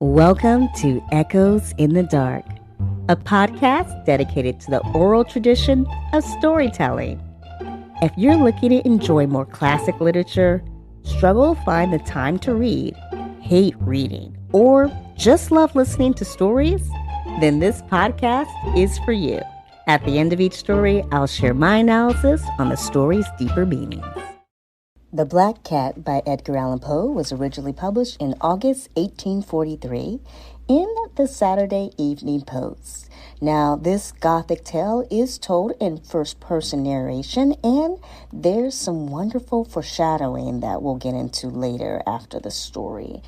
Welcome to Echoes in the Dark, a podcast dedicated to the oral tradition of storytelling. If you're looking to enjoy more classic literature, struggle to find the time to read, hate reading, or just love listening to stories, then this podcast is for you. At the end of each story, I'll share my analysis on the story's deeper meanings. The Black Cat by Edgar Allan Poe was originally published in August 1843 in the Saturday Evening Post. Now, this Gothic tale is told in first-person narration, and there's some wonderful foreshadowing that we'll get into later after the story.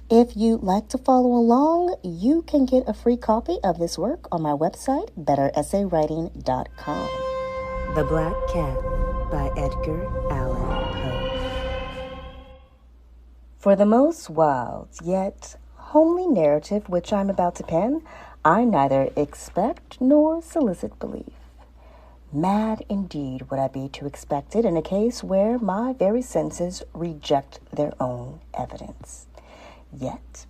If you'd like to follow along, you can get a free copy of this work on my website, betteressaywriting.com. The Black Cat by Edgar Allan Poe. For the most wild, yet homely narrative which I'm about to pen, I neither expect nor solicit belief. Mad indeed would I be to expect it in a case where my very senses reject their own evidence. Yet,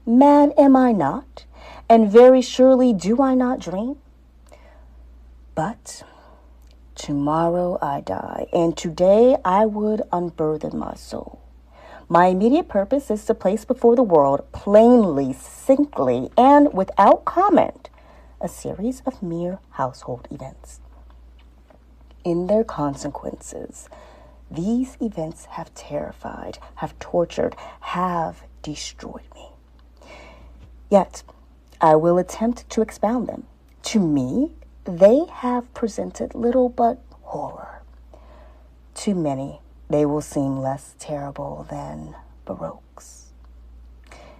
mad am I not, and very surely do I not dream. But tomorrow I die, and today I would unburthen my soul. My immediate purpose is to place before the world, plainly, succinctly, and without comment, a series of mere household events. In their consequences, these events have terrified, have tortured, have destroyed me. Yet, I will attempt to expound them. To me, they have presented little but horror. To many, they will seem less terrible than baroques.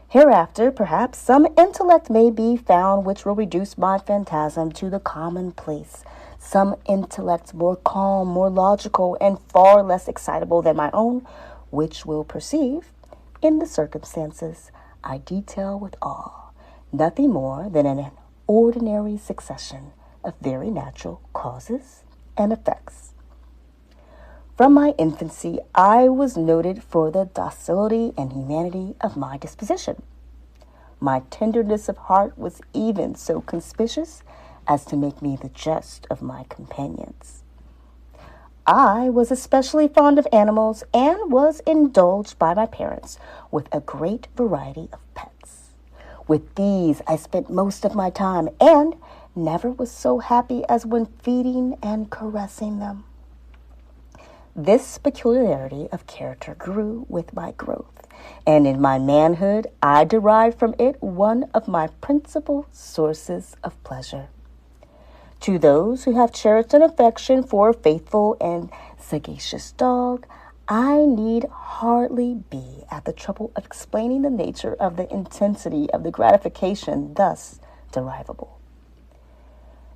Hereafter, perhaps, some intellect may be found which will reduce my phantasm to the commonplace, some intellect more calm, more logical, and far less excitable than my own, which will perceive, in the circumstances I detail with awe, nothing more than an ordinary succession of very natural causes and effects. From my infancy, I was noted for the docility and humanity of my disposition. My tenderness of heart was even so conspicuous as to make me the jest of my companions. I was especially fond of animals and was indulged by my parents with a great variety of pets. With these, I spent most of my time and never was so happy as when feeding and caressing them. This peculiarity of character grew with my growth, and in my manhood I derived from it one of my principal sources of pleasure. To those who have cherished an affection for a faithful and sagacious dog, I need hardly be at the trouble of explaining the nature of the intensity of the gratification thus derivable.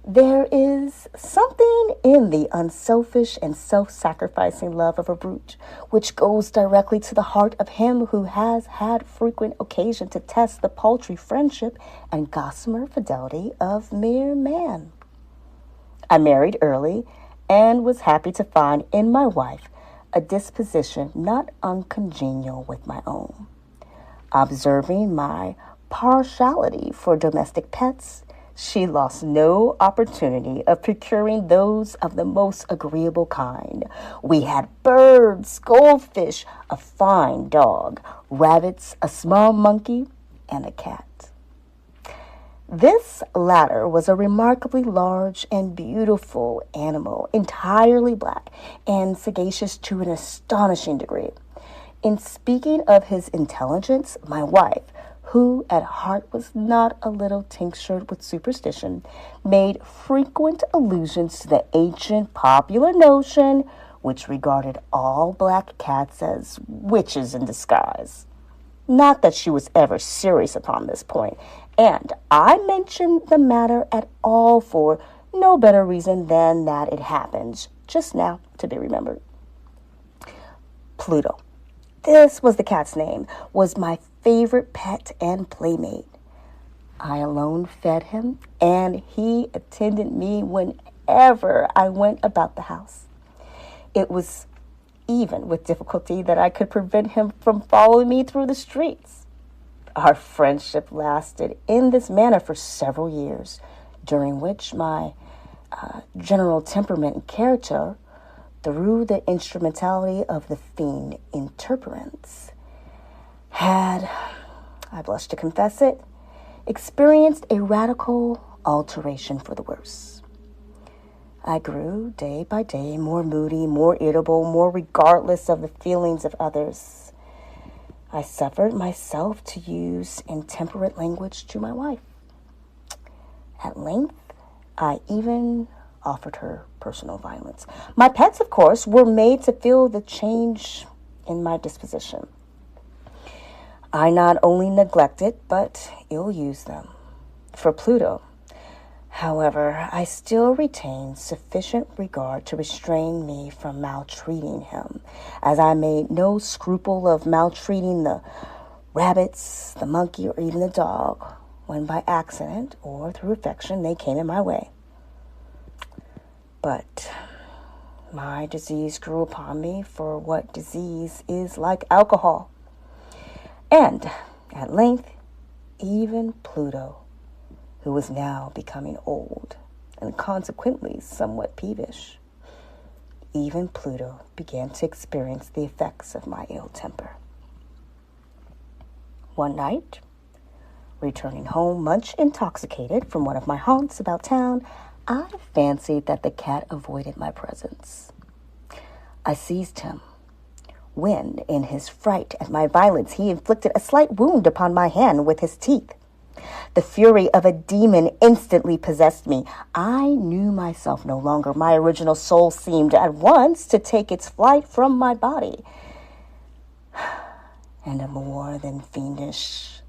There is something in the unselfish and self-sacrificing love of a brute which goes directly to the heart of him who has had frequent occasion to test the paltry friendship and gossamer fidelity of mere man. I married early and was happy to find in my wife a disposition not uncongenial with my own. Observing my partiality for domestic pets, she lost no opportunity of procuring those of the most agreeable kind. We had birds, goldfish, a fine dog, rabbits, a small monkey, and a cat. This latter was a remarkably large and beautiful animal, entirely black and sagacious to an astonishing degree. In speaking of his intelligence, my wife, who at heart was not a little tinctured with superstition, made frequent allusions to the ancient popular notion which regarded all black cats as witches in disguise. Not that she was ever serious upon this point, and I mention the matter at all for no better reason than that it happens just now to be remembered. Pluto, this was the cat's name, was my favorite pet and playmate. I alone fed him, and he attended me whenever I went about the house. It was even with difficulty that I could prevent him from following me through the streets. Our friendship lasted in this manner for several years, during which my general temperament and character, through the instrumentality of the fiend interference, had, I blush to confess it, experienced a radical alteration for the worse. I grew day by day more moody, more irritable, more regardless of the feelings of others. I suffered myself to use intemperate language to my wife. At length, I even offered her personal violence. My pets, of course, were made to feel the change in my disposition. I not only neglected, but ill-used them. For Pluto, however, I still retained sufficient regard to restrain me from maltreating him, as I made no scruple of maltreating the rabbits, the monkey, or even the dog, when by accident or through affection they came in my way. But my disease grew upon me, for what disease is like alcohol? And at length, even Pluto, who was now becoming old and consequently somewhat peevish, even Pluto began to experience the effects of my ill temper. One night, returning home much intoxicated from one of my haunts about town, I fancied that the cat avoided my presence. I seized him, when, in his fright at my violence, he inflicted a slight wound upon my hand with his teeth. The fury of a demon instantly possessed me. I knew myself no longer. My original soul seemed at once to take its flight from my body, and a more than fiendish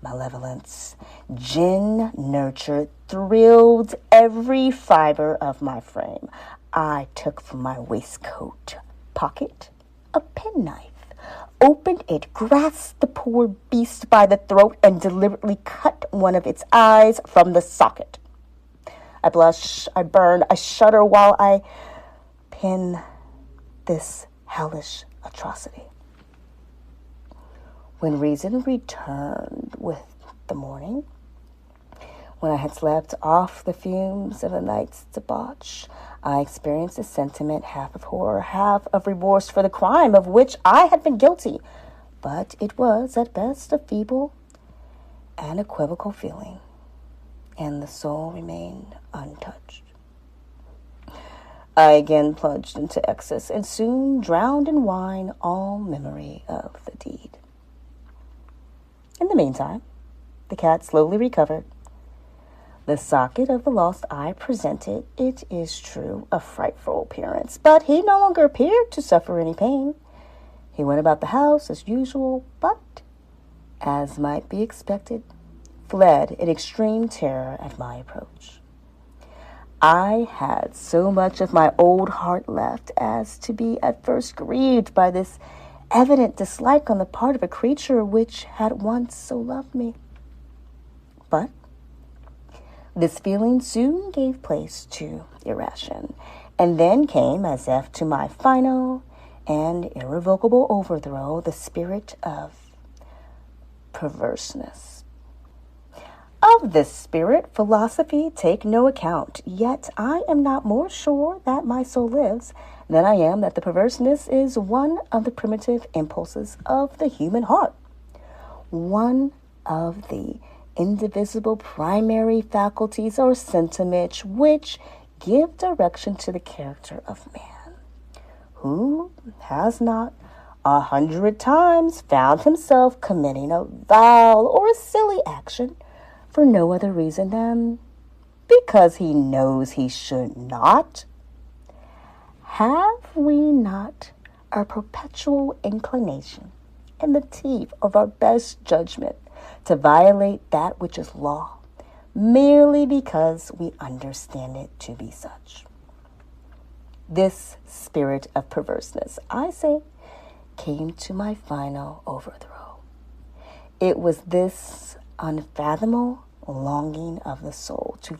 malevolence, gin nurture, thrilled every fiber of my frame. I took from my waistcoat pocket a penknife, opened it, grasped the poor beast by the throat, and deliberately cut one of its eyes from the socket. I blush, I burn, I shudder while I pen this hellish atrocity. When reason returned with the morning, when I had slept off the fumes of a night's debauch, I experienced a sentiment half of horror, half of remorse for the crime of which I had been guilty. But it was, at best, a feeble and equivocal feeling, and the soul remained untouched. I again plunged into excess and soon drowned in wine all memory of the deed. In the meantime, the cat slowly recovered. The socket of the lost eye presented, it is true, a frightful appearance, but he no longer appeared to suffer any pain. He went about the house as usual, but, as might be expected, fled in extreme terror at my approach. I had so much of my old heart left as to be at first grieved by this evident dislike on the part of a creature which had once so loved me. But this feeling soon gave place to irration, and then came, as if to my final and irrevocable overthrow, the spirit of perverseness. Of this spirit, philosophy take no account, yet I am not more sure that my soul lives than I am that the perverseness is one of the primitive impulses of the human heart, one of the indivisible primary faculties or sentiments which give direction to the character of man, who has not 100 times found himself committing a vile or a silly action for no other reason than because he knows he should not? Have we not our perpetual inclination in the teeth of our best judgment to violate that which is law, merely because we understand it to be such? This spirit of perverseness, I say, came to my final overthrow. It was this unfathomable longing of the soul to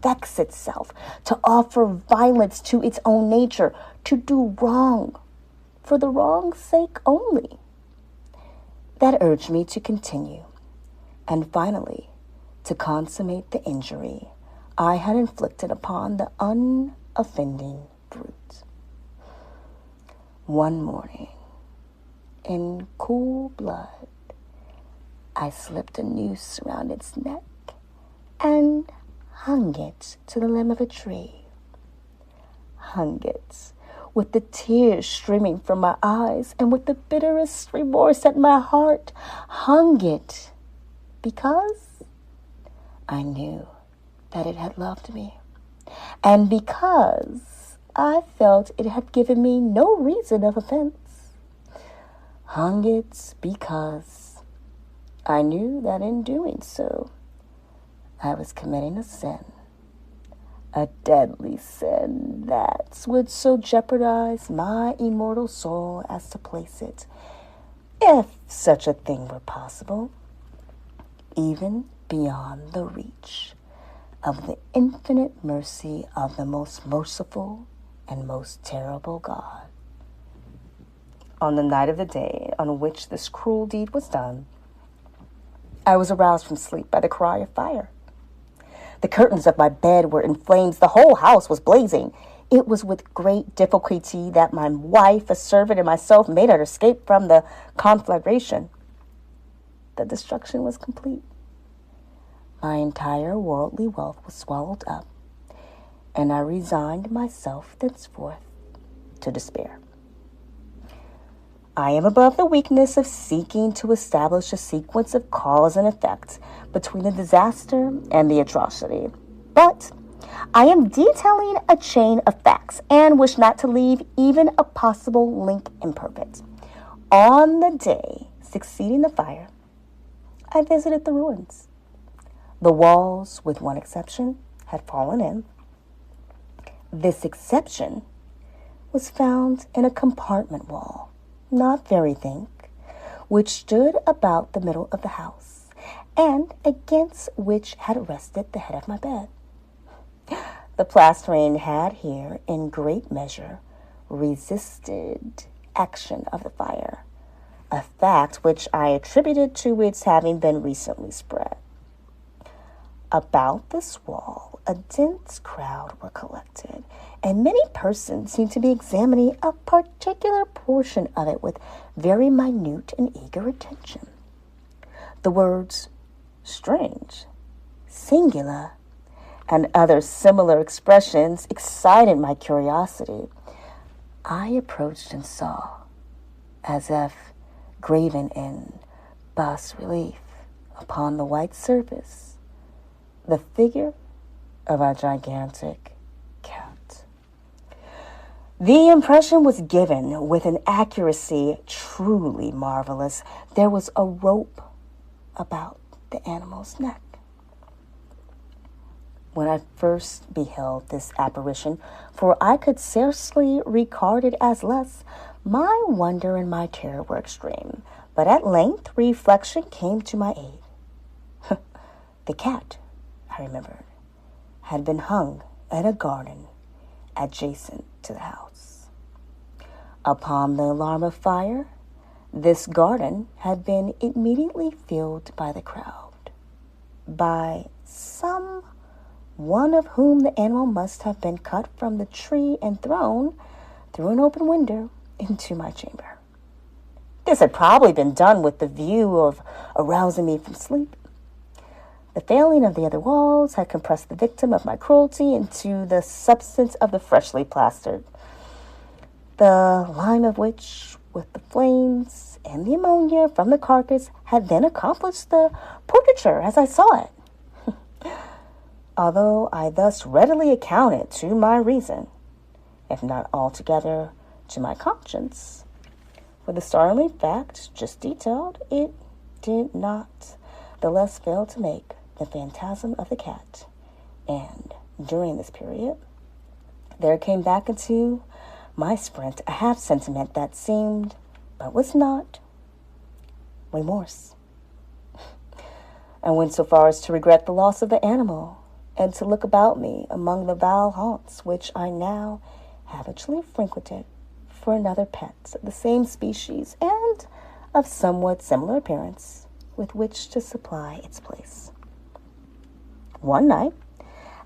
vex itself, to offer violence to its own nature, to do wrong for the wrong's sake only, that urged me to continue and finally, to consummate the injury I had inflicted upon the unoffending brute. One morning, in cool blood, I slipped a noose around its neck and hung it to the limb of a tree. Hung it with the tears streaming from my eyes and with the bitterest remorse at my heart. Hung it because I knew that it had loved me, and because I felt it had given me no reason of offense. Hung it because I knew that in doing so, I was committing a sin, a deadly sin that would so jeopardize my immortal soul as to place it, if such a thing were possible, even beyond the reach of the infinite mercy of the most merciful and most terrible God. On the night of the day on which this cruel deed was done, I was aroused from sleep by the cry of fire. The curtains of my bed were in flames. The whole house was blazing. It was with great difficulty that my wife, a servant, and myself made our escape from the conflagration. The destruction was complete. My entire worldly wealth was swallowed up, and I resigned myself thenceforth to despair. I am above the weakness of seeking to establish a sequence of cause and effect between the disaster and the atrocity, but I am detailing a chain of facts and wish not to leave even a possible link imperfect. On the day succeeding the fire, I visited the ruins. The walls, with one exception, had fallen in. This exception was found in a compartment wall, not very thick, which stood about the middle of the house, and against which had rested the head of my bed. The plastering had here, in great measure, resisted action of the fire, a fact which I attributed to its having been recently spread. About this wall, a dense crowd were collected, and many persons seemed to be examining a particular portion of it with very minute and eager attention. The words strange, singular, and other similar expressions excited my curiosity. I approached and saw, as if graven in bas relief upon the white surface, the figure of a gigantic cat. The impression was given with an accuracy truly marvelous. There was a rope about the animal's neck. When I first beheld this apparition, for I could scarcely regard it as less, my wonder and my terror were extreme. But at length reflection came to my aid. The cat, I remembered, had been hung in a garden adjacent to the house. Upon the alarm of fire, this garden had been immediately filled by the crowd, by some one of whom the animal must have been cut from the tree and thrown through an open window into my chamber. This had probably been done with the view of arousing me from sleep. The failing of the other walls had compressed the victim of my cruelty into the substance of the freshly plastered, the lime of which, with the flames and the ammonia from the carcass, had then accomplished the portraiture as I saw it. Although I thus readily accounted to my reason, if not altogether to my conscience, for the startling fact just detailed, it did not the less fail to make the phantasm of the cat. And during this period, there came back into my sprint a half sentiment that seemed, but was not, remorse. I went so far as to regret the loss of the animal, and to look about me among the vile haunts which I now habitually frequented for another pet of the same species and of somewhat similar appearance, with which to supply its place. One night,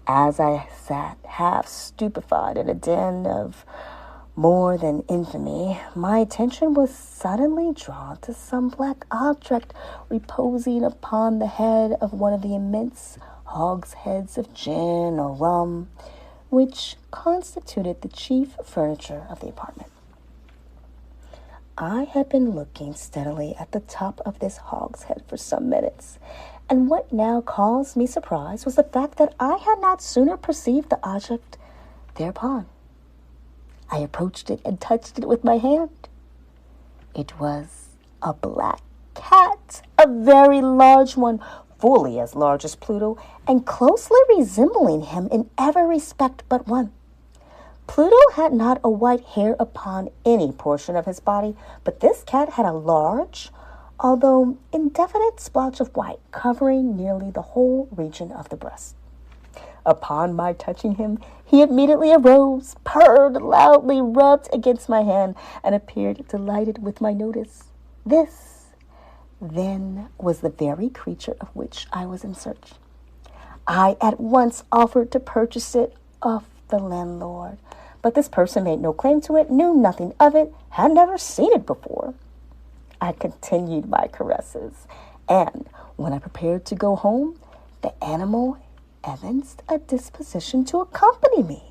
as I sat half stupefied in a den of more than infamy, my attention was suddenly drawn to some black object reposing upon the head of one of the immense hogsheads of gin or rum, which constituted the chief furniture of the apartment. I had been looking steadily at the top of this hogshead for some minutes, and what now caused me surprise was the fact that I had not sooner perceived the object thereupon. I approached it and touched it with my hand. It was a black cat, a very large one, fully as large as Pluto, and closely resembling him in every respect but one. Pluto had not a white hair upon any portion of his body, but this cat had a large, although indefinite splotch of white covering nearly the whole region of the breast. Upon my touching him, he immediately arose, purred loudly, rubbed against my hand, and appeared delighted with my notice. This, then, was the very creature of which I was in search. I at once offered to purchase it of the landlord, but this person made no claim to it, knew nothing of it, had never seen it before. I continued my caresses, and when I prepared to go home, the animal evinced a disposition to accompany me.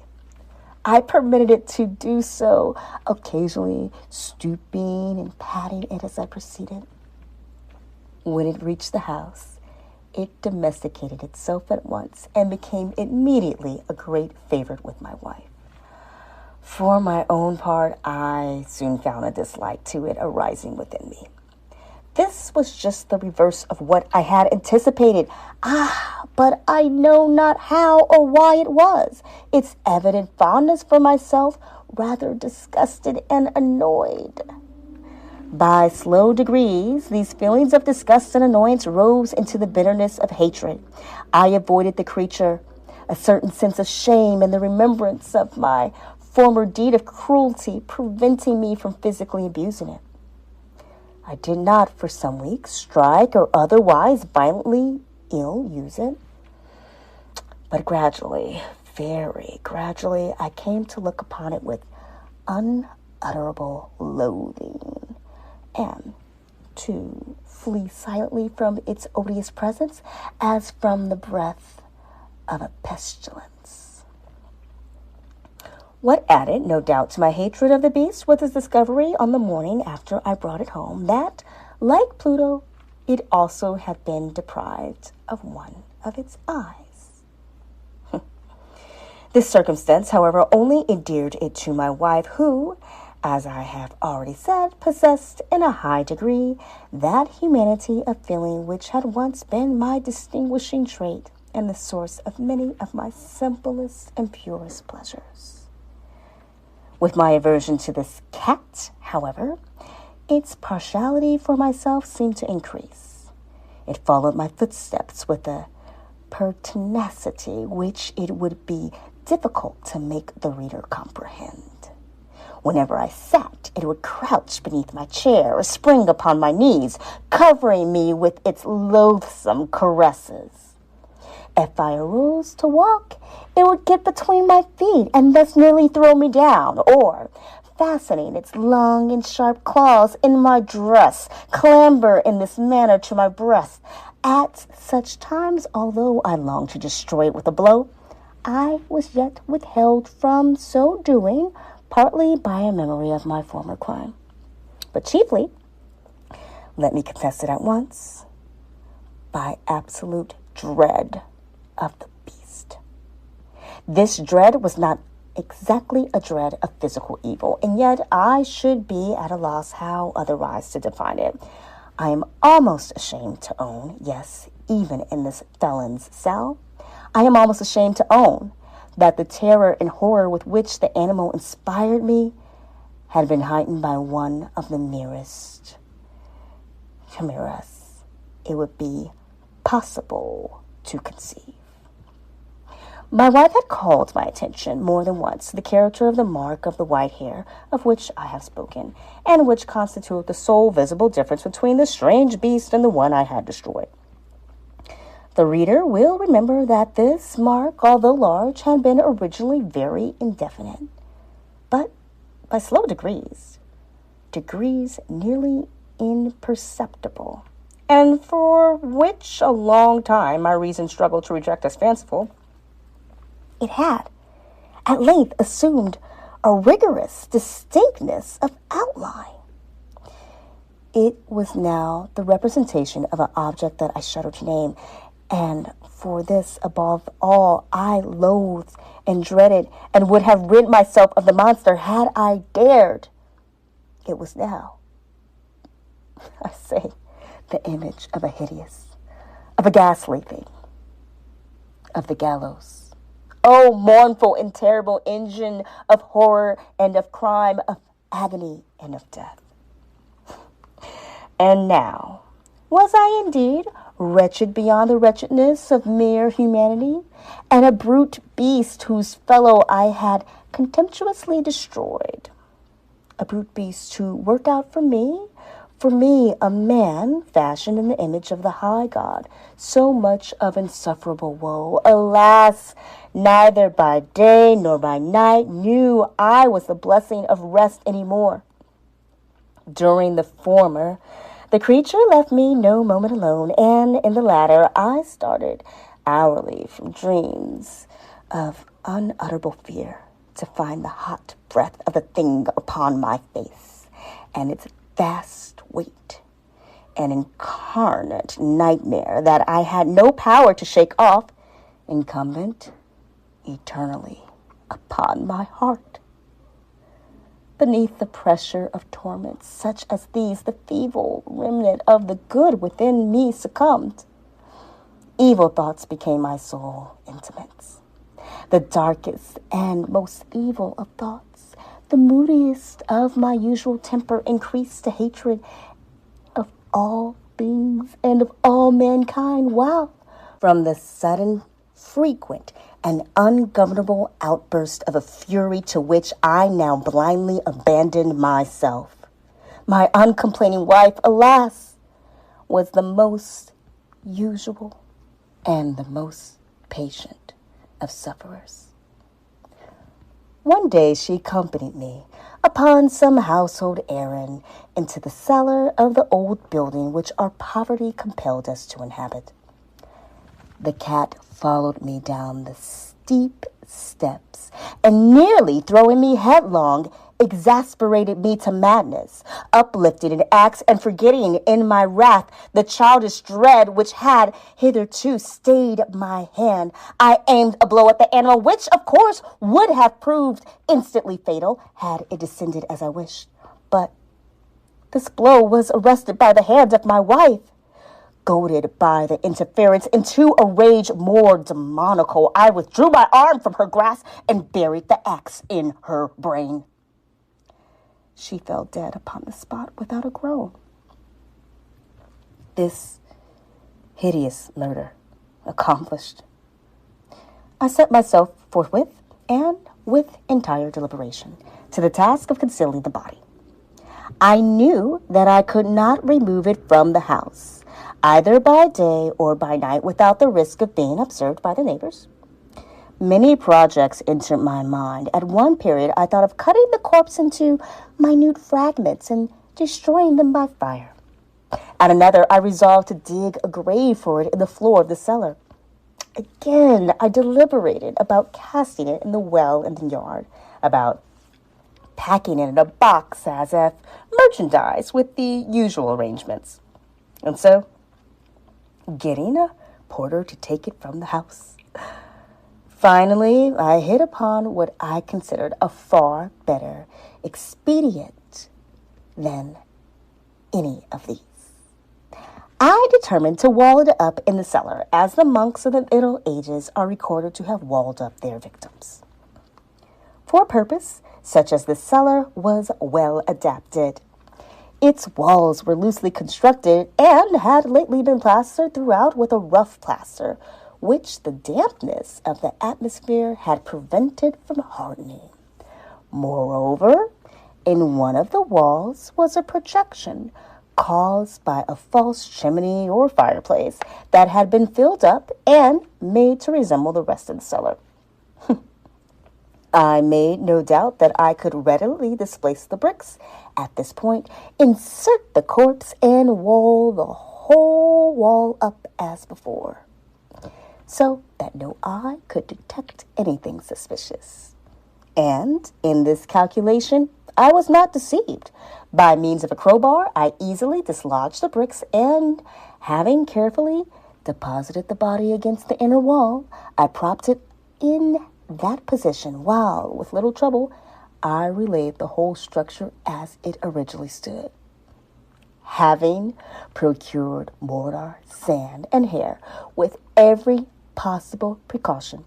I permitted it to do so, occasionally stooping and patting it as I proceeded. When it reached the house, it domesticated itself at once and became immediately a great favorite with my wife. For my own part, I soon found a dislike to it arising within me. This was just the reverse of what I had anticipated. But I know not how or why it was. Its evident fondness for myself rather disgusted and annoyed. By slow degrees, these feelings of disgust and annoyance rose into the bitterness of hatred. I avoided the creature, a certain sense of shame and the remembrance of my former deed of cruelty preventing me from physically abusing it. I did not, for some weeks, strike or otherwise violently ill-use it. But gradually, very gradually, I came to look upon it with unutterable loathing and to flee silently from its odious presence as from the breath of a pestilence. What added, no doubt, to my hatred of the beast was its discovery on the morning after I brought it home that, like Pluto, it also had been deprived of one of its eyes. This circumstance, however, only endeared it to my wife, who, as I have already said, possessed in a high degree that humanity of feeling which had once been my distinguishing trait and the source of many of my simplest and purest pleasures. With my aversion to this cat, however, its partiality for myself seemed to increase. It followed my footsteps with a pertinacity which it would be difficult to make the reader comprehend. Whenever I sat, it would crouch beneath my chair or spring upon my knees, covering me with its loathsome caresses. If I arose to walk, it would get between my feet and thus nearly throw me down, or, fastening its long and sharp claws in my dress, clamber in this manner to my breast. At such times, although I longed to destroy it with a blow, I was yet withheld from so doing, partly by a memory of my former crime, but chiefly, let me confess it at once, by absolute dread of the beast. This dread was not exactly a dread of physical evil, and yet I should be at a loss how otherwise to define it. I am almost ashamed to own, yes, even in this felon's cell, I am almost ashamed to own that the terror and horror with which the animal inspired me had been heightened by one of the merest chimeras it would be possible to conceive. My wife had called my attention more than once to the character of the mark of the white hair of which I have spoken, and which constituted the sole visible difference between the strange beast and the one I had destroyed. The reader will remember that this mark, although large, had been originally very indefinite, but by slow degrees nearly imperceptible, and for which a long time my reason struggled to reject as fanciful, it had at length assumed a rigorous distinctness of outline. It was now the representation of an object that I shudder to name, and for this, above all, I loathed and dreaded and would have rid myself of the monster had I dared. It was now, I say, the image of a ghastly thing, of the gallows. Oh, mournful and terrible engine of horror and of crime, of agony and of death. And now, was I indeed wretched beyond the wretchedness of mere humanity, and a brute beast whose fellow I had contemptuously destroyed? A brute beast to work out for me, a man fashioned in the image of the high God, so much of insufferable woe. Alas, neither by day nor by night knew I was the blessing of rest any more. During the former, the creature left me no moment alone, and in the latter I started hourly from dreams of unutterable fear to find the hot breath of the thing upon my face, and its vast weight, an incarnate nightmare that I had no power to shake off, incumbent eternally upon my heart. Beneath the pressure of torments such as these, the feeble remnant of the good within me succumbed. Evil thoughts became my sole intimates. The darkest and most evil of thoughts, the moodiest of my usual temper, increased to hatred of all beings and of all mankind, while from the sudden, frequent, and ungovernable outburst of a fury to which I now blindly abandoned myself, my uncomplaining wife, alas, was the most usual and the most patient of sufferers. One day she accompanied me upon some household errand into the cellar of the old building which our poverty compelled us to inhabit. The cat followed me down the steep steps and, nearly throwing me headlong, exasperated me to madness, uplifted an axe and forgetting in my wrath the childish dread which had hitherto stayed my hand, I aimed a blow at the animal, which of course would have proved instantly fatal had it descended as I wished. But this blow was arrested by the hand of my wife. Goaded by the interference into a rage more demoniacal, I withdrew my arm from her grasp and buried the axe in her brain. She fell dead upon the spot without a groan. This hideous murder accomplished, I set myself forthwith and with entire deliberation to the task of concealing the body. I knew that I could not remove it from the house, either by day or by night, without the risk of being observed by the neighbors. Many projects entered my mind. At one period, I thought of cutting the corpse into minute fragments and destroying them by fire. At another, I resolved to dig a grave for it in the floor of the cellar. Again, I deliberated about casting it in the well in the yard, about packing it in a box as if merchandise with the usual arrangements. And so, getting a porter to take it from the house. Finally, I hit upon what I considered a far better expedient than any of these. I determined to wall it up in the cellar, as the monks of the Middle Ages are recorded to have walled up their victims. For a purpose such as the cellar was well adapted. Its walls were loosely constructed and had lately been plastered throughout with a rough plaster, which the dampness of the atmosphere had prevented from hardening. Moreover, in one of the walls was a projection caused by a false chimney or fireplace that had been filled up and made to resemble the rest of the cellar. I made no doubt that I could readily displace the bricks at this point, insert the corpse, and wall the whole wall up as before, so that no eye could detect anything suspicious. And in this calculation, I was not deceived. By means of a crowbar, I easily dislodged the bricks, and having carefully deposited the body against the inner wall, I propped it in that position while, with little trouble, I relaid the whole structure as it originally stood. Having procured mortar, sand, and hair with every possible precaution,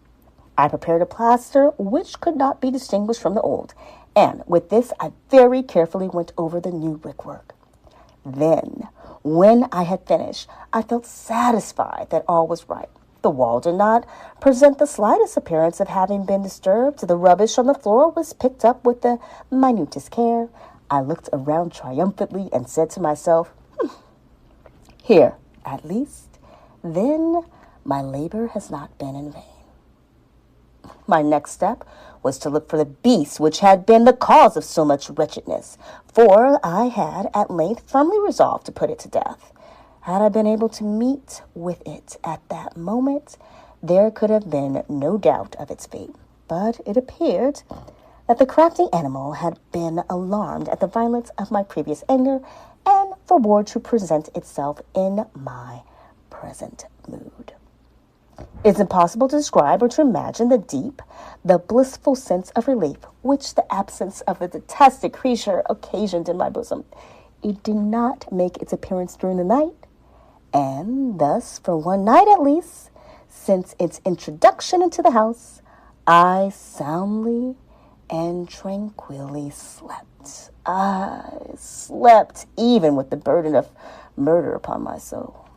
I prepared a plaster which could not be distinguished from the old, and with this I very carefully went over the new brickwork. Then, when I had finished, I felt satisfied that all was right. The wall did not present the slightest appearance of having been disturbed. The rubbish on the floor was picked up with the minutest care. I looked around triumphantly and said to myself, here, at least, then my labor has not been in vain. My next step was to look for the beast which had been the cause of so much wretchedness, for I had at length firmly resolved to put it to death. Had I been able to meet with it at that moment, there could have been no doubt of its fate. But it appeared that the crafty animal had been alarmed at the violence of my previous anger and forbore to present itself in my present mood. It is impossible to describe or to imagine the deep, the blissful sense of relief which the absence of the detested creature occasioned in my bosom. It did not make its appearance during the night, and thus, for one night at least, since its introduction into the house, I soundly and tranquilly slept. I slept even with the burden of murder upon my soul.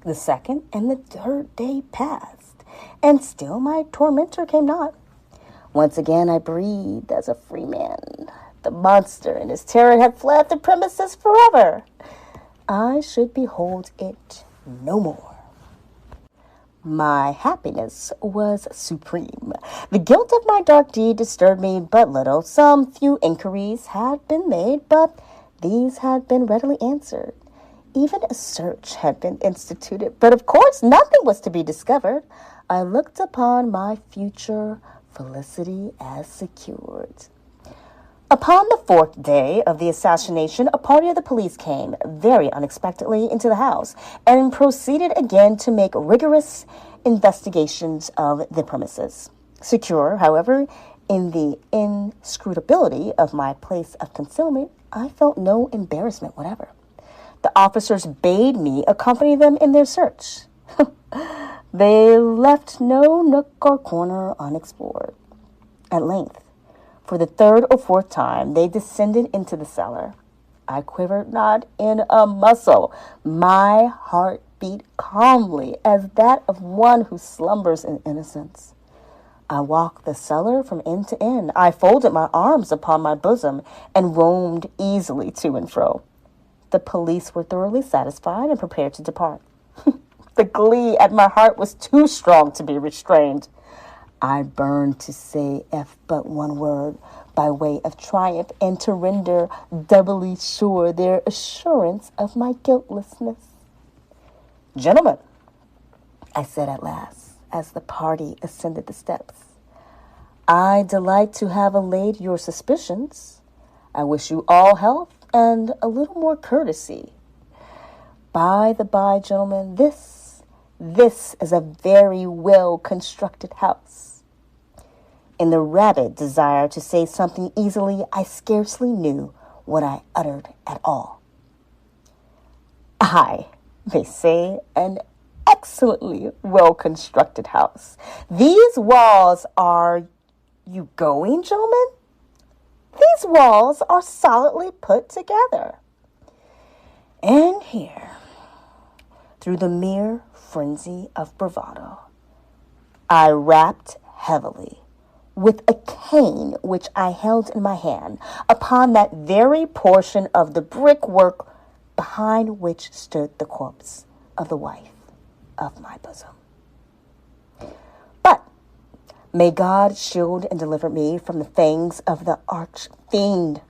The second and the third day passed, and still my tormentor came not. Once again I breathed as a free man. The monster in his terror had fled the premises forever. I should behold it no more. My happiness was supreme. The guilt of my dark deed disturbed me but little. Some few inquiries had been made, but these had been readily answered. Even a search had been instituted, but of course nothing was to be discovered. I looked upon my future felicity as secured. Upon the fourth day of the assassination, a party of the police came, very unexpectedly, into the house, and proceeded again to make rigorous investigations of the premises. Secure, however, in the inscrutability of my place of concealment, I felt no embarrassment whatever. The officers bade me accompany them in their search. They left no nook or corner unexplored. At length, for the third or fourth time, they descended into the cellar. I quivered not in a muscle. My heart beat calmly as that of one who slumbers in innocence. I walked the cellar from end to end. I folded my arms upon my bosom and roamed easily to and fro. The police were thoroughly satisfied and prepared to depart. The glee at my heart was too strong to be restrained. I burned to say but one word by way of triumph and to render doubly sure their assurance of my guiltlessness. Gentlemen, I said at last, as the party ascended the steps, I delight to have allayed your suspicions. I wish you all health and a little more courtesy. By the by, gentlemen, this is a very well-constructed house. In the rabid desire to say something easily, I scarcely knew what I uttered at all. I may say an excellently well-constructed house. These walls are... You going, gentlemen? These walls are solidly put together. And here, through the mere frenzy of bravado. I rapped heavily, with a cane which I held in my hand, upon that very portion of the brickwork behind which stood the corpse of the wife of my bosom. But may God shield and deliver me from the fangs of the arch-fiend.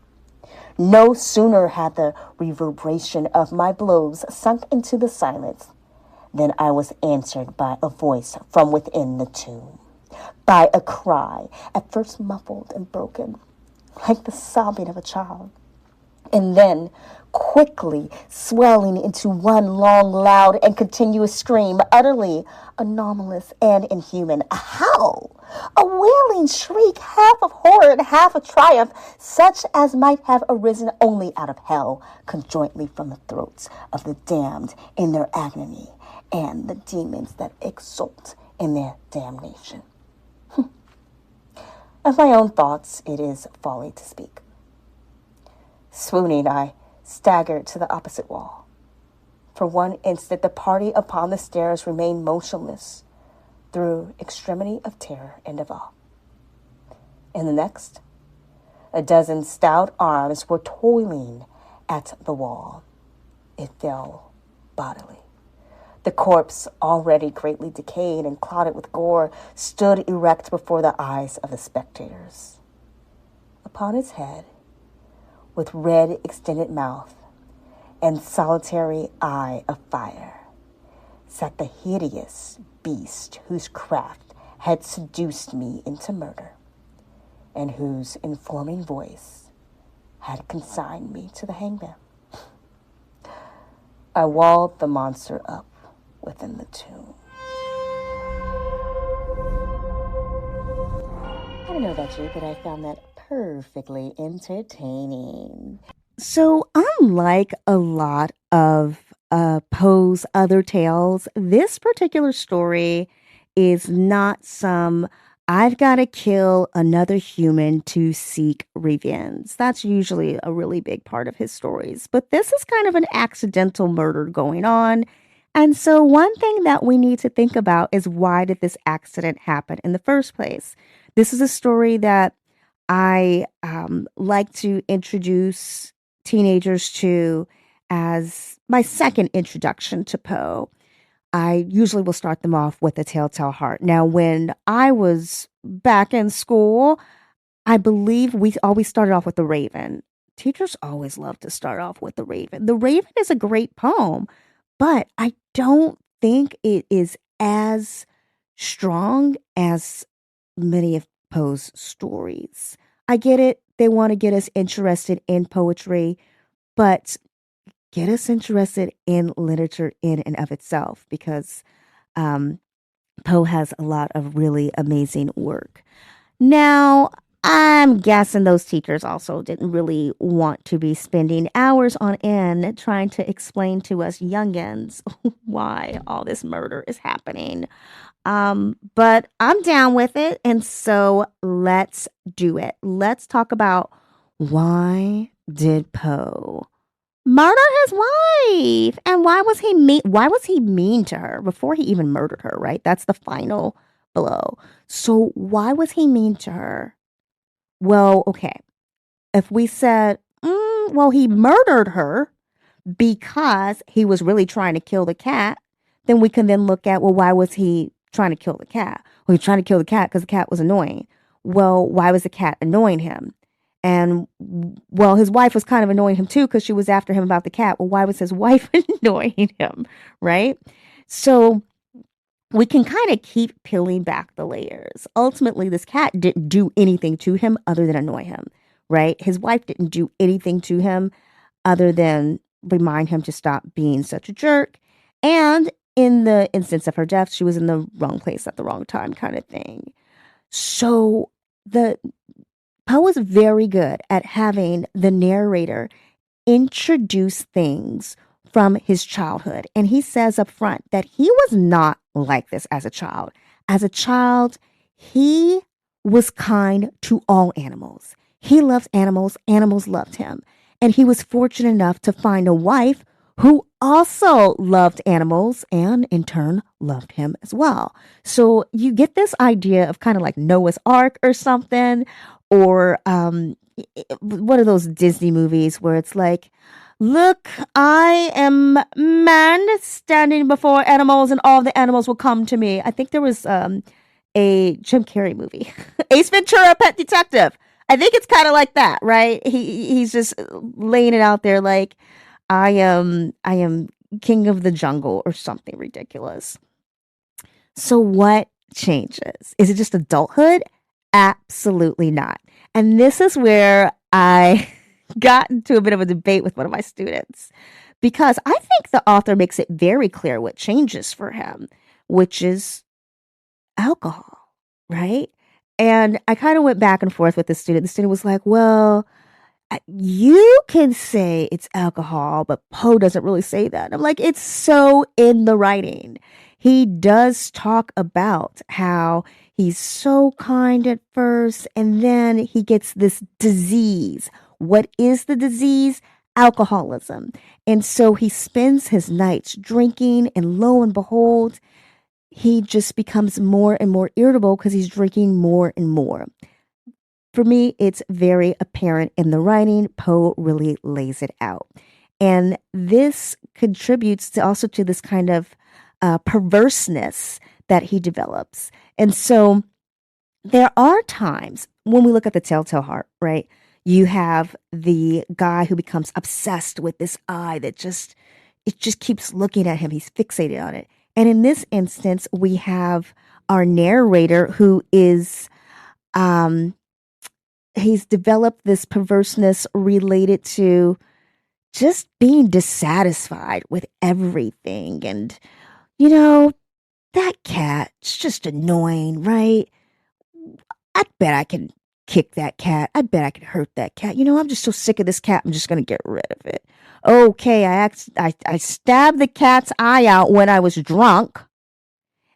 No sooner had the reverberation of my blows sunk into the silence than I was answered by a voice from within the tomb, by a cry, at first muffled and broken, like the sobbing of a child, and then quickly swelling into one long, loud, and continuous scream, utterly anomalous and inhuman. A howl, a wailing shriek, half of horror and half of triumph, such as might have arisen only out of hell, conjointly from the throats of the damned in their agony, and the demons that exult in their damnation. Of my own thoughts, it is folly to speak. Swooning, I staggered to the opposite wall. For one instant, the party upon the stairs remained motionless through extremity of terror and of awe. In the next, a dozen stout arms were toiling at the wall. It fell bodily. The corpse, already greatly decayed and clotted with gore, stood erect before the eyes of the spectators. Upon its head, with red extended mouth and solitary eye of fire, sat the hideous beast whose craft had seduced me into murder, and whose informing voice had consigned me to the hangman. I walled the monster up within the tomb. I don't know about you, but I found that perfectly entertaining. So, unlike a lot of Poe's other tales, this particular story is not some I've got to kill another human to seek revenge. That's usually a really big part of his stories. But this is kind of an accidental murder going on. And so one thing that we need to think about is, why did this accident happen in the first place? This is a story that I like to introduce teenagers to as my second introduction to Poe. I usually will start them off with A Telltale Heart. Now, when I was back in school, I believe we always started off with The Raven. Teachers always love to start off with The Raven. The Raven is a great poem, but I don't think it is as strong as many of Poe's stories. I get it. They want to get us interested in poetry, but get us interested in literature in and of itself, because Poe has a lot of really amazing work. Now, I'm guessing those teachers also didn't really want to be spending hours on end trying to explain to us youngins why all this murder is happening. But I'm down with it, and so let's do it. Let's talk about, why did Poe murder his wife, and why was he mean to her before he even murdered her, right? That's the final blow. So why was he mean to her? Well, okay, if we said, well, he murdered her because he was really trying to kill the cat, then we can then look at, well, why was he trying to kill the cat? Well, he was trying to kill the cat because the cat was annoying. Well, why was the cat annoying him? And, well, his wife was kind of annoying him too, because she was after him about the cat. Well, why was his wife annoying him, right? So we can kind of keep peeling back the layers. Ultimately, this cat didn't do anything to him other than annoy him, right? His wife didn't do anything to him other than remind him to stop being such a jerk. And in the instance of her death, she was in the wrong place at the wrong time, kind of thing. So Poe is very good at having the narrator introduce things from his childhood. And he says up front that he was not like this as a child. As a child, he was kind to all animals. He loved animals. Animals loved him. And he was fortunate enough to find a wife who also loved animals and in turn loved him as well. So you get this idea of kind of like Noah's Ark or something, or one of those Disney movies where it's like, look, I am man standing before animals and all the animals will come to me. I think there was a Jim Carrey movie, Ace Ventura, Pet Detective. I think it's kind of like that, right? He's just laying it out there like, I am king of the jungle or something ridiculous. So what changes? Is it just adulthood? Absolutely not. And this is where I got into a bit of a debate with one of my students because I think the author makes it very clear what changes for him, which is alcohol, right? And I kind of went back and forth with the student. The student was like, well, you can say it's alcohol, but Poe doesn't really say that. I'm like, it's so in the writing. He does talk about how he's so kind at first, and then he gets this disease. What is the disease? Alcoholism. And so he spends his nights drinking, and lo and behold, he just becomes more and more irritable because he's drinking more and more. For me, it's very apparent in the writing. Poe really lays it out. And this contributes to also to this kind of perverseness that he develops. And so there are times when we look at the Telltale Heart, right? You have the guy who becomes obsessed with this eye that it just keeps looking at him. He's fixated on it. And in this instance, we have our narrator who is he's developed this perverseness related to just being dissatisfied with everything. And, you know, that cat's just annoying, right? I bet I can kick that cat. I bet I can hurt that cat. You know, I'm just so sick of this cat. I'm just going to get rid of it. Okay, I stabbed the cat's eye out when I was drunk.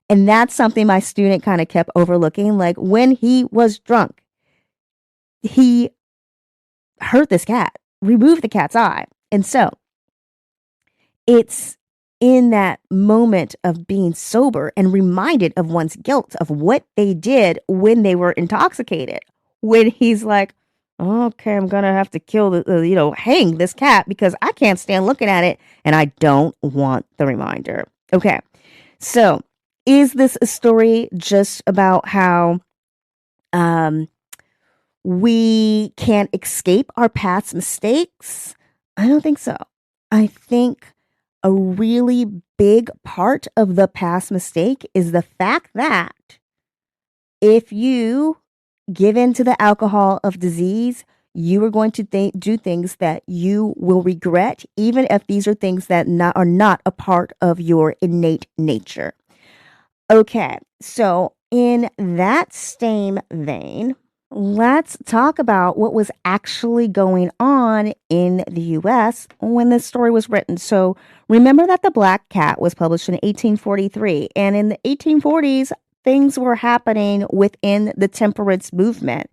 And that's something my student kind of kept overlooking. Like when he was drunk, he hurt this cat, removed the cat's eye. And so it's in that moment of being sober and reminded of one's guilt of what they did when they were intoxicated. When he's like, okay, I'm going to have to kill hang this cat because I can't stand looking at it and I don't want the reminder. Okay. So is this a story just about how, we can't escape our past mistakes? I don't think so. I think a really big part of the past mistake is the fact that if you give in to the alcohol of disease, you are going to do things that you will regret, even if these are things that are not a part of your innate nature. Okay, so in that same vein, let's talk about what was actually going on in the US when this story was written. So remember that The Black Cat was published in 1843, and in the 1840s, things were happening within the temperance movement.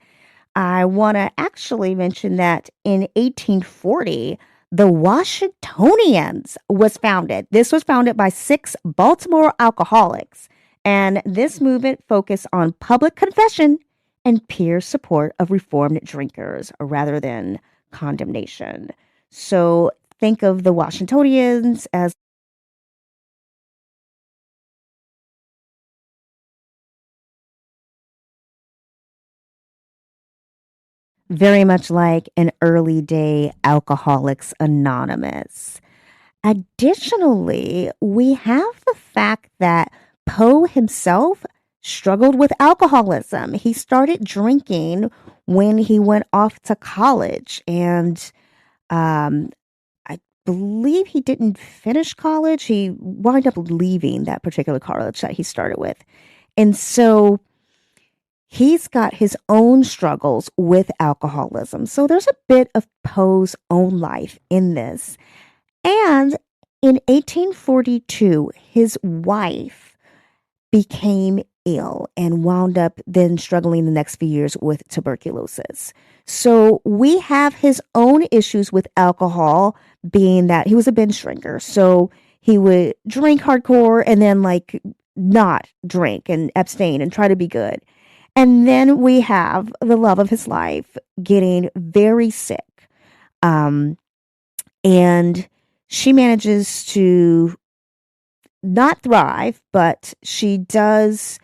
I want to actually mention that in 1840, the Washingtonians was founded. This was founded by 6 Baltimore alcoholics, and this movement focused on public confession and peer support of reformed drinkers rather than condemnation. So think of the Washingtonians as very much like an early day Alcoholics Anonymous. Additionally, we have the fact that Poe himself struggled with alcoholism. He started drinking when he went off to college, and I believe he didn't finish college. He wound up leaving that particular college that he started with. And so he's got his own struggles with alcoholism. So there's a bit of Poe's own life in this. And in 1842, his wife became ill and wound up then struggling the next few years with tuberculosis. So we have his own issues with alcohol, being that he was a binge drinker. So he would drink hardcore and then like not drink and abstain and try to be good. And then we have the love of his life getting very sick. Um, and she manages to not thrive, but she does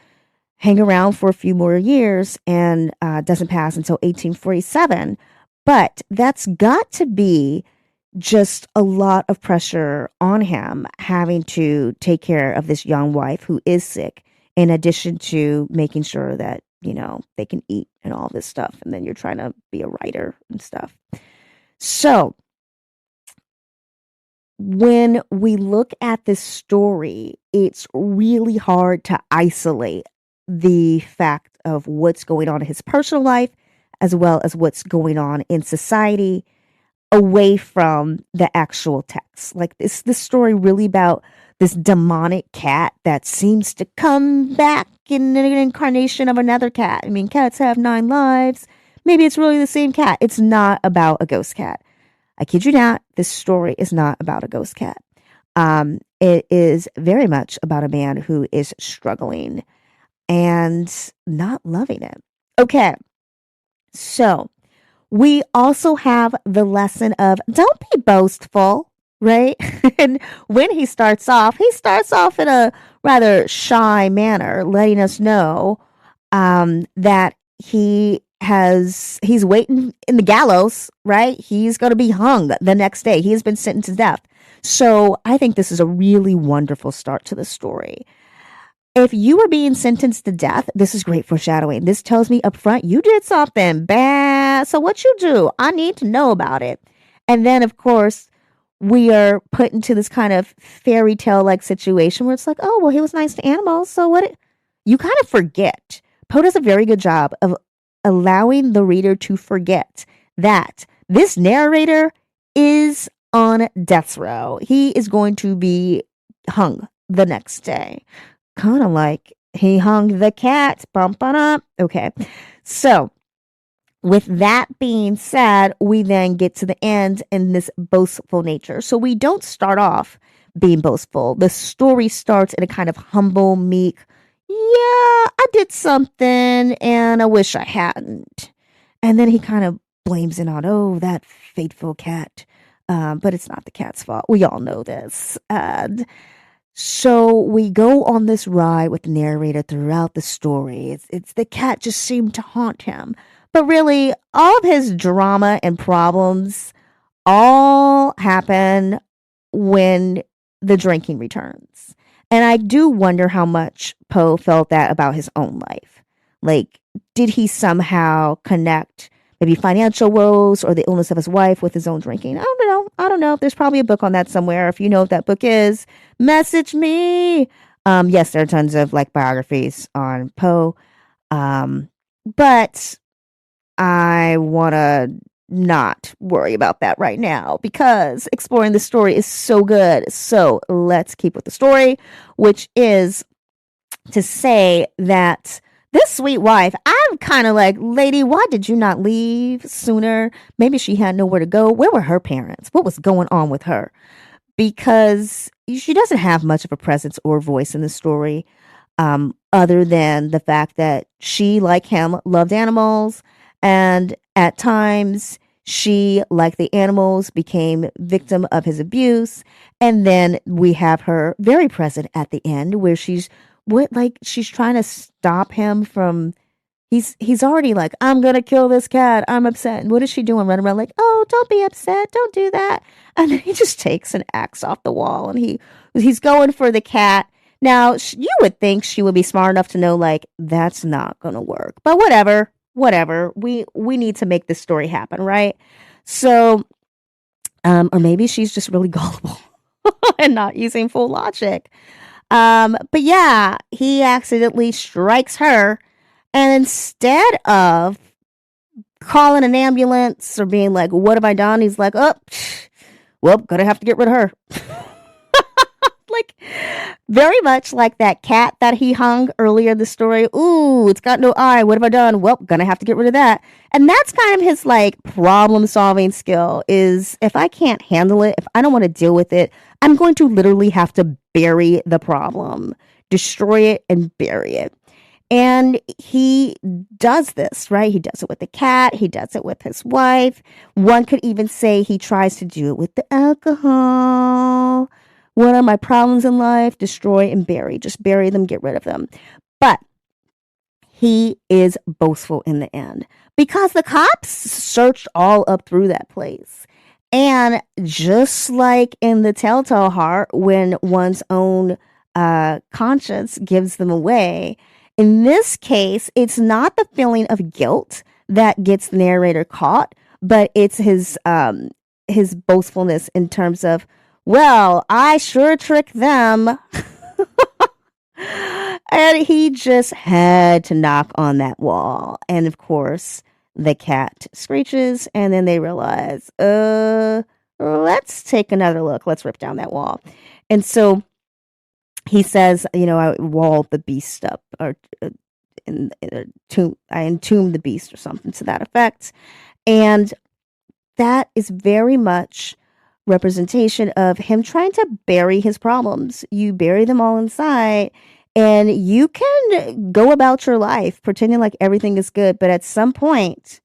hang around for a few more years and doesn't pass until 1847. But that's got to be just a lot of pressure on him having to take care of this young wife who is sick, in addition to making sure that, you know, they can eat and all this stuff. And then you're trying to be a writer and stuff. So when we look at this story, it's really hard to isolate the fact of what's going on in his personal life as well as what's going on in society away from the actual text. Like this story really about this demonic cat that seems to come back in an incarnation of another cat. I mean, cats have 9 lives. Maybe it's really the same cat. It's not about a ghost cat. I kid you not, this story is not about a ghost cat. It is very much about a man who is struggling and not loving it. Okay, so we also have the lesson of don't be boastful, right? And when he starts off in a rather shy manner, letting us know that he's waiting in the gallows, right? He's going to be hung the next day. He has been sentenced to death. So I think this is a really wonderful start to the story. If you were being sentenced to death, this is great foreshadowing. This tells me up front, you did something bad. So what you do, I need to know about it. And then, of course, we are put into this kind of fairy tale like situation where it's like, oh, well, he was nice to animals. So what? You kind of forget. Poe does a very good job of allowing the reader to forget that this narrator is on death row. He is going to be hung the next day. Kind of like he hung the cat. Bump on up. Okay. So with that being said, we then get to the end in this boastful nature. So we don't start off being boastful. The story starts in a kind of humble, meek, yeah, I did something and I wish I hadn't. And then he kind of blames it on, oh, that fateful cat. But it's not the cat's fault. We all know this. And so we go on this ride with the narrator throughout the story. It's the cat just seemed to haunt him. But really, all of his drama and problems all happen when the drinking returns. And I do wonder how much Poe felt that about his own life. Like, did he somehow connect maybe financial woes or the illness of his wife with his own drinking? I don't know. There's probably a book on that somewhere. If you know what that book is, message me. Yes, there are tons of like biographies on Poe. But I want to not worry about that right now because exploring the story is so good. So let's keep with the story, which is to say that this sweet wife, I'm kind of like, lady, why did you not leave sooner? Maybe she had nowhere to go. Where were her parents? What was going on with her? Because she doesn't have much of a presence or voice in the story, other than the fact that she, like him, loved animals. And at times, she, like the animals, became victim of his abuse. And then we have her very present at the end where she's trying to stop him from, he's already like, I'm going to kill this cat. I'm upset. And what is she doing? Running around like, oh, don't be upset. Don't do that. And then he just takes an axe off the wall and he's going for the cat. Now, you would think she would be smart enough to know, like, that's not going to work. But whatever. We need to make this story happen, right? So, or maybe she's just really gullible and not using full logic. But yeah, he accidentally strikes her, and instead of calling an ambulance or being like, what have I done? He's like, oh, well, gonna have to get rid of her. Like, Very much like that cat that he hung earlier in the story. Ooh, it's got no eye. What have I done? Well, gonna have to get rid of that. And that's kind of his like problem solving skill is if I can't handle it, if I don't want to deal with it, I'm going to literally have to bury the problem, destroy it and bury it. And he does this, right? He does it with the cat. He does it with his wife. One could even say he tries to do it with the alcohol. What are my problems in life? Destroy and bury. Just bury them, get rid of them. But he is boastful in the end because the cops searched all up through that place. And just like in the Telltale Heart, when one's own conscience gives them away, in this case, it's not the feeling of guilt that gets the narrator caught, but it's his boastfulness in terms of, well, I sure tricked them. And he just had to knock on that wall. And of course, the cat screeches, and then they realize, let's take another look. Let's rip down that wall. And so he says, I walled the beast up, or I entombed the beast, or something to that effect. And that is very much representation of him trying to bury his problems. You bury them all inside, and you can go about your life pretending like everything is good, but at some point,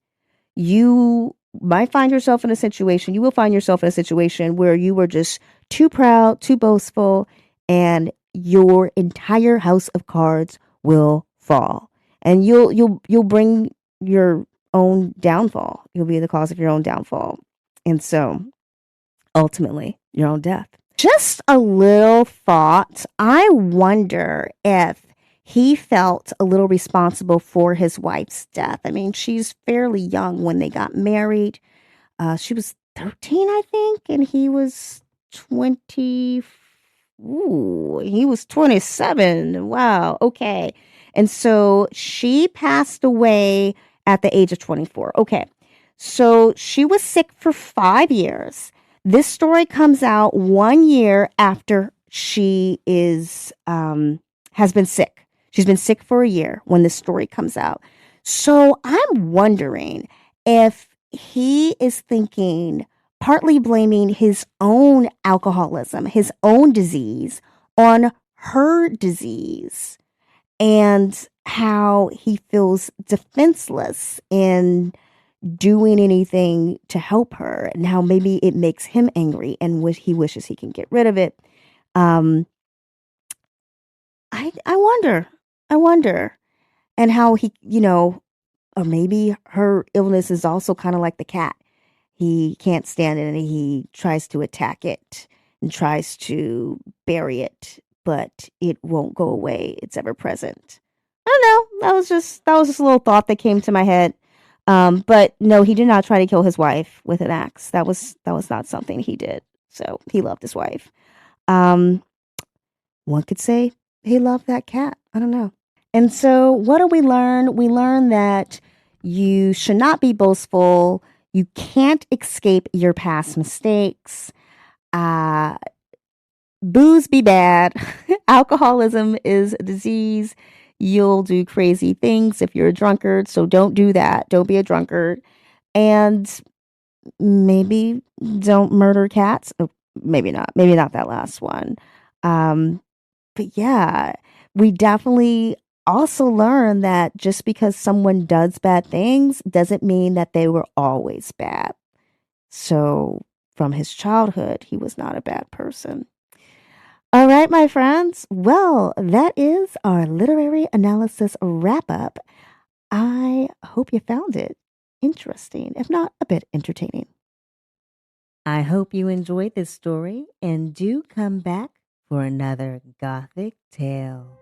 you might find yourself in a situation, you will find yourself in a situation where you were just too proud, too boastful, and your entire house of cards will fall. And you'll bring your own downfall. You'll be the cause of your own downfall. And so ultimately, your own death. Just a little thought. I wonder if he felt a little responsible for his wife's death. I mean, she's fairly young when they got married. She was 13, I think, and he was 20. Ooh, he was 27. Wow. Okay. And so she passed away at the age of 24. Okay. So she was sick for 5 years. This story comes out 1 year after she has been sick. She's been sick for a year when this story comes out. So I'm wondering if he is thinking, partly blaming his own alcoholism, his own disease on her disease, and how he feels defenseless in doing anything to help her, and how maybe it makes him angry and he wishes he can get rid of it. I wonder, and how he, or maybe her illness is also kind of like the cat. He can't stand it and he tries to attack it and tries to bury it, but it won't go away. It's ever present. I don't know. That was just a little thought that came to my head. But no, he did not try to kill his wife with an axe. That was not something he did. So he loved his wife. One could say he loved that cat. I don't know. And so what do we learn? We learn that you should not be boastful. You can't escape your past mistakes. Booze be bad. Alcoholism is a disease. You'll do crazy things if you're a drunkard. So don't do that. Don't be a drunkard. And maybe don't murder cats. Oh, maybe not. Maybe not that last one. But yeah, we definitely also learn that just because someone does bad things doesn't mean that they were always bad. So from his childhood, he was not a bad person. All right, my friends. Well, that is our literary analysis wrap up. I hope you found it interesting, if not a bit entertaining. I hope you enjoyed this story and do come back for another Gothic tale.